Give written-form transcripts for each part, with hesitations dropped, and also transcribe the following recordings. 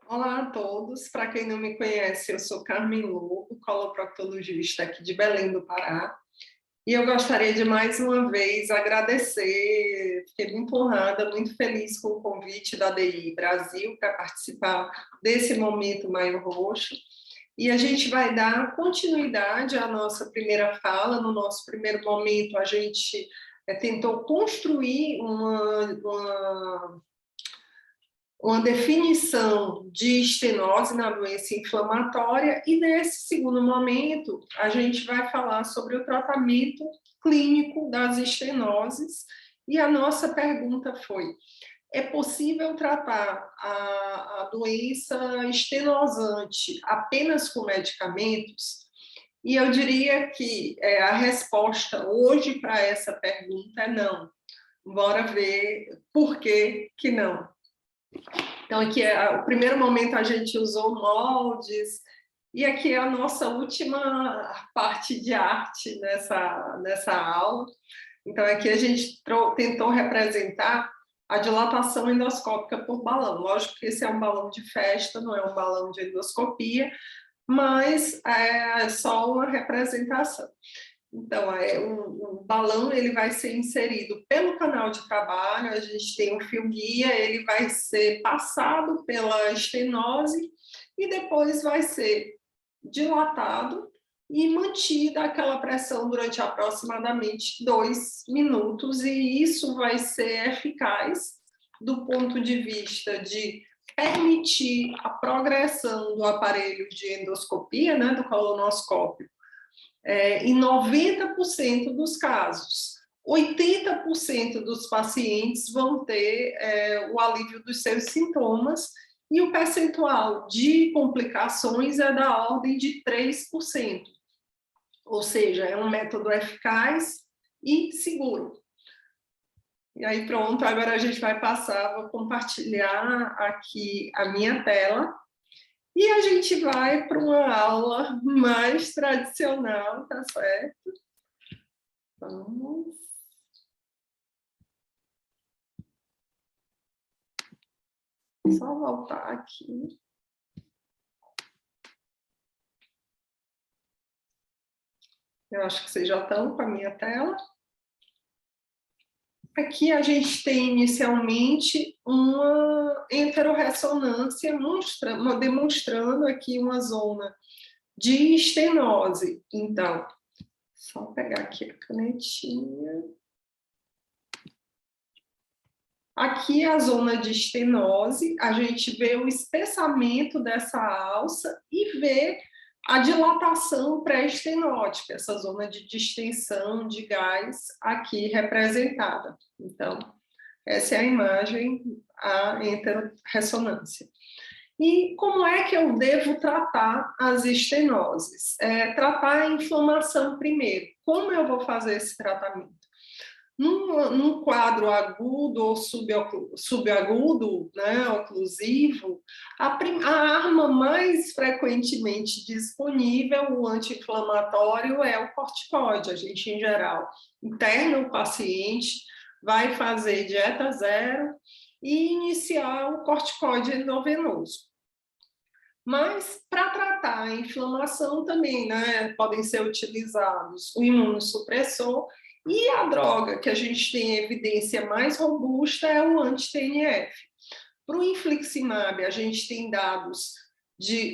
Olá a todos, para quem não me conhece, eu sou Carmen Lobo, coloproctologista aqui de Belém do Pará, e eu gostaria de mais uma vez agradecer, fiquei muito honrada, muito feliz com o convite da DI Brasil para participar desse momento Maio Roxo, e a gente vai dar continuidade à nossa primeira fala. No nosso primeiro momento, a gente tentou construir uma definição de estenose na doença inflamatória, e nesse segundo momento a gente vai falar sobre o tratamento clínico das estenoses, e a nossa pergunta foi: é possível tratar a doença estenosante apenas com medicamentos? E eu diria que a resposta hoje para essa pergunta é não. Bora ver por que que não. Então, aqui o primeiro momento a gente usou moldes, e aqui é a nossa última parte de arte nessa aula. Então, aqui a gente tentou representar a dilatação endoscópica por balão. Lógico que esse é um balão de festa, não é um balão de endoscopia, mas é só uma representação. Então, o balão ele vai ser inserido pelo canal de trabalho, a gente tem um fio guia, ele vai ser passado pela estenose e depois vai ser dilatado e mantida aquela pressão durante aproximadamente 2 minutos, e isso vai ser eficaz do ponto de vista de permitir a progressão do aparelho de endoscopia, né, do colonoscópio, em 90% dos casos. 80% dos pacientes vão ter o alívio dos seus sintomas, e o percentual de complicações é da ordem de 3%. Ou seja, é um método eficaz e seguro. E aí, pronto, agora a gente vai passar, vou compartilhar aqui a minha tela. E a gente vai para uma aula mais tradicional, tá certo? Vamos. Só voltar aqui. Eu acho que vocês já estão com a minha tela. Aqui a gente tem inicialmente uma enterorressonância demonstrando aqui uma zona de estenose. Então, só pegar aqui a canetinha. Aqui é a zona de estenose, a gente vê o espessamento dessa alça e vê a dilatação pré-estenótica, essa zona de distensão de gás aqui representada. Então, essa é a imagem, a enterorressonância. E como é que eu devo tratar as estenoses? Tratar a inflamação primeiro. Como eu vou fazer esse tratamento? Num quadro agudo ou subagudo, né, oclusivo, a arma mais frequentemente disponível, o anti-inflamatório, é o corticoide. A gente, em geral, interna o paciente, vai fazer dieta zero e iniciar o corticoide endovenoso. Mas, para tratar a inflamação também, né, podem ser utilizados o imunossupressor, e a droga que a gente tem evidência mais robusta é o anti-TNF. Para o infliximab, a gente tem dados de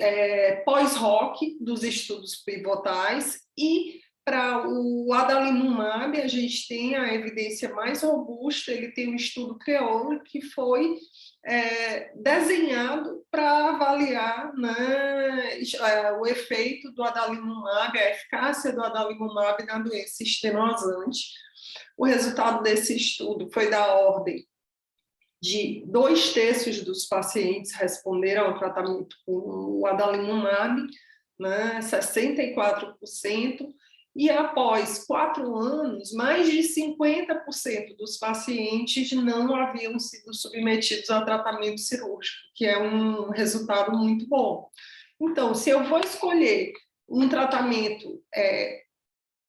pós-hoc dos estudos pivotais, e para o adalimumab, a gente tem a evidência mais robusta, ele tem um estudo CREOLE que foi desenhado para avaliar, né, o efeito do adalimumab, a eficácia do adalimumab na doença estenosante. O resultado desse estudo foi da ordem de 2/3 dos pacientes responderam ao tratamento com o adalimumab, né, 64%, e após 4 anos, mais de 50% dos pacientes não haviam sido submetidos a tratamento cirúrgico, que é um resultado muito bom. Então, se eu vou escolher um tratamento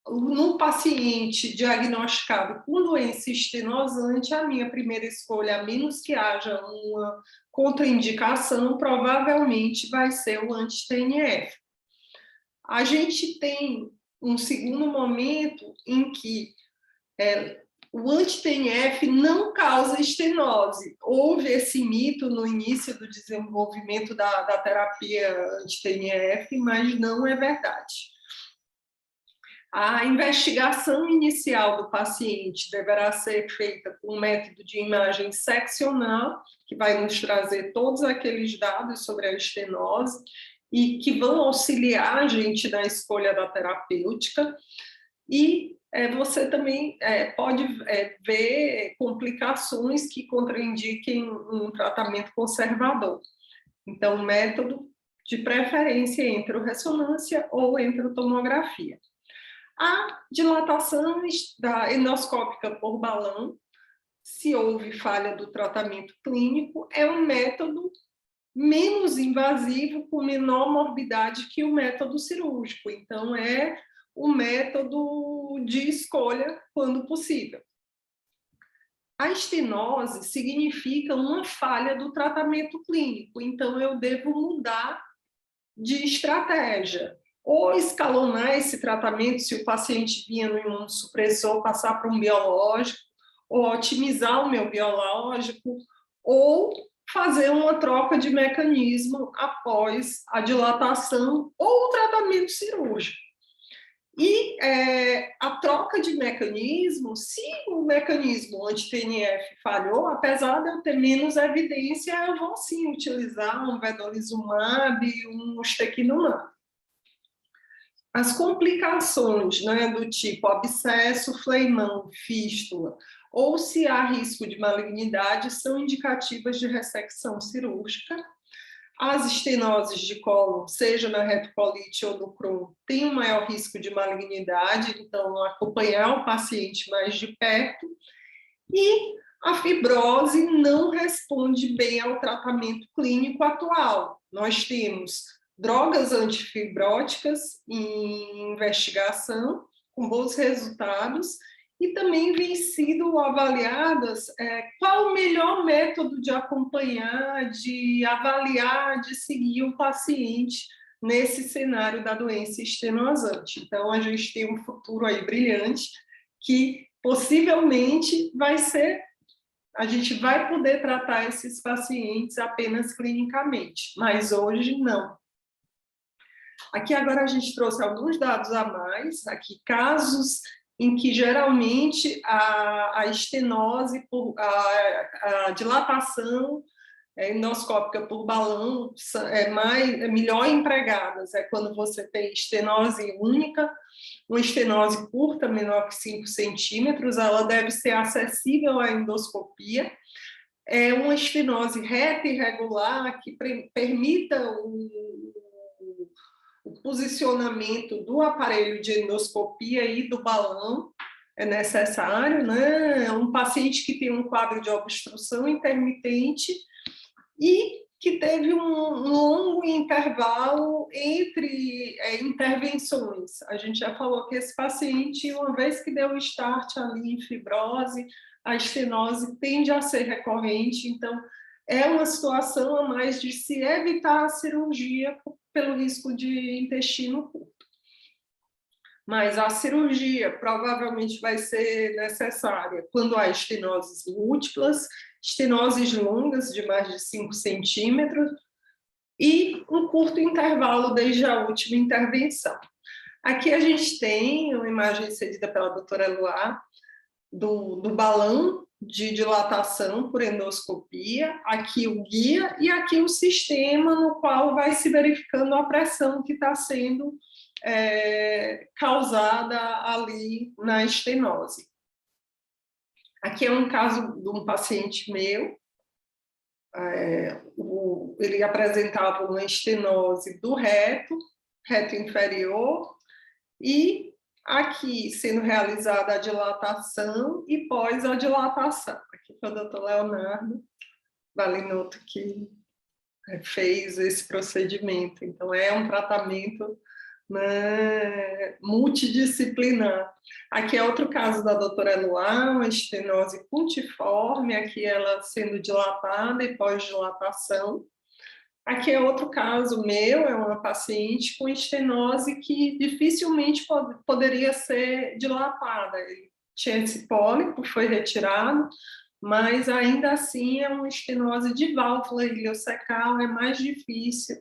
no paciente diagnosticado com doença estenosante, a minha primeira escolha, a menos que haja uma contraindicação, provavelmente vai ser o anti-TNF. A gente tem um segundo momento em que o anti-TNF não causa estenose. Houve esse mito no início do desenvolvimento da terapia anti-TNF, mas não é verdade. A investigação inicial do paciente deverá ser feita com um método de imagem seccional, que vai nos trazer todos aqueles dados sobre a estenose e que vão auxiliar a gente na escolha da terapêutica. E você também pode ver complicações que contraindiquem um tratamento conservador. Então, método de preferência entre ressonância ou entre tomografia. A dilatação da endoscópica por balão, se houve falha do tratamento clínico, é um método menos invasivo, com menor morbidade que o método cirúrgico. Então, é o método de escolha quando possível. A estenose significa uma falha do tratamento clínico, então eu devo mudar de estratégia. Ou escalonar esse tratamento, se o paciente vinha no imunossupressor, passar para um biológico, ou otimizar o meu biológico, ou fazer uma troca de mecanismo após a dilatação ou o tratamento cirúrgico. E a troca de mecanismo, se o mecanismo anti-TNF falhou, apesar de eu ter menos evidência, eu vou sim utilizar um vedolizumab e um ustekinumab. As complicações, né, do tipo abscesso, fleimão, fístula, ou se há risco de malignidade, são indicativas de ressecção cirúrgica. As estenoses de cólon, seja na retocolite ou no Crohn, têm um maior risco de malignidade, então acompanhar o paciente mais de perto. E a fibrose não responde bem ao tratamento clínico atual. Nós temos drogas antifibróticas em investigação, com bons resultados, e também vem sido avaliadas qual o melhor método de acompanhar, de avaliar, de seguir o paciente nesse cenário da doença estenosante. Então, a gente tem um futuro aí brilhante que possivelmente a gente vai poder tratar esses pacientes apenas clinicamente, mas hoje não. Aqui agora a gente trouxe alguns dados a mais, aqui casos em que geralmente a estenose, a dilatação endoscópica por balão é melhor empregadas, é quando você tem estenose única, uma estenose curta, menor que 5 centímetros, ela deve ser acessível à endoscopia, é uma estenose reta e regular que permita o posicionamento do aparelho de endoscopia e do balão é necessário, né? É um paciente que tem um quadro de obstrução intermitente e que teve um longo intervalo entre intervenções. A gente já falou que esse paciente, uma vez que deu o start ali em fibrose, a estenose tende a ser recorrente, então é uma situação a mais de se evitar a cirurgia pelo risco de intestino curto. Mas a cirurgia provavelmente vai ser necessária quando há estenoses múltiplas, estenoses longas de mais de 5 centímetros e um curto intervalo desde a última intervenção. Aqui a gente tem uma imagem cedida pela doutora Eloá do balão de dilatação por endoscopia, aqui o guia e aqui o sistema no qual vai se verificando a pressão que está sendo causada ali na estenose. Aqui é um caso de um paciente meu, ele apresentava uma estenose do reto inferior, e aqui sendo realizada a dilatação e pós a dilatação. Aqui foi o doutor Leonardo Valinotto que fez esse procedimento. Então, é um tratamento né, multidisciplinar. Aqui é outro caso da doutora Eloá, uma estenose cultiforme, aqui ela sendo dilatada e pós-dilatação. Aqui é outro caso meu, é uma paciente com estenose que dificilmente poderia ser dilatada. Ele tinha esse pólipo, foi retirado, mas ainda assim é uma estenose de válvula iliocecal, é mais difícil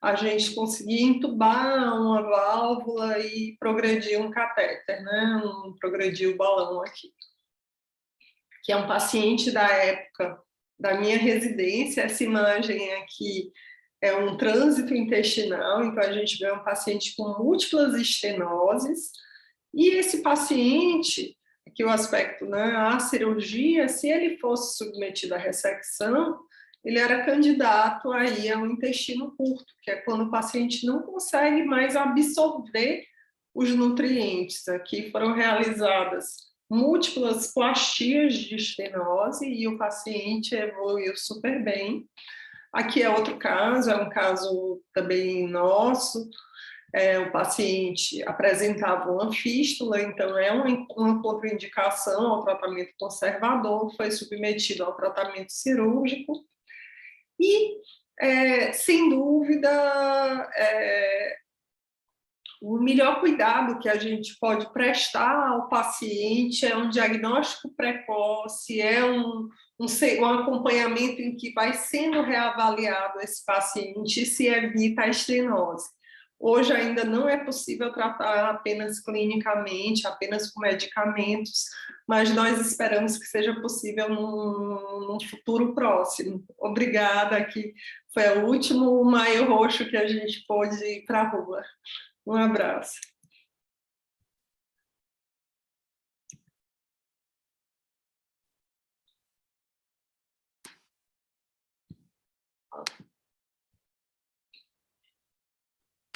a gente conseguir entubar uma válvula e progredir um catéter, né? Progredir o balão aqui. Que é um paciente da época da minha residência, essa imagem aqui é um trânsito intestinal, então a gente vê um paciente com múltiplas estenoses, e esse paciente, aqui o aspecto, né, a cirurgia, se ele fosse submetido à ressecção, ele era candidato aí a um intestino curto, que é quando o paciente não consegue mais absorver os nutrientes. Aqui foram realizadas múltiplas plastias de estenose e o paciente evoluiu super bem. Aqui é outro caso, é um caso também nosso, o paciente apresentava uma fístula, então é uma contraindicação ao tratamento conservador, foi submetido ao tratamento cirúrgico e, sem dúvida, o melhor cuidado que a gente pode prestar ao paciente é um diagnóstico precoce, um acompanhamento em que vai sendo reavaliado esse paciente e se evita a estenose. Hoje ainda não é possível tratar apenas clinicamente, apenas com medicamentos, mas nós esperamos que seja possível num futuro próximo. Obrigada, que foi o último maio roxo que a gente pôde ir para a rua. Um abraço.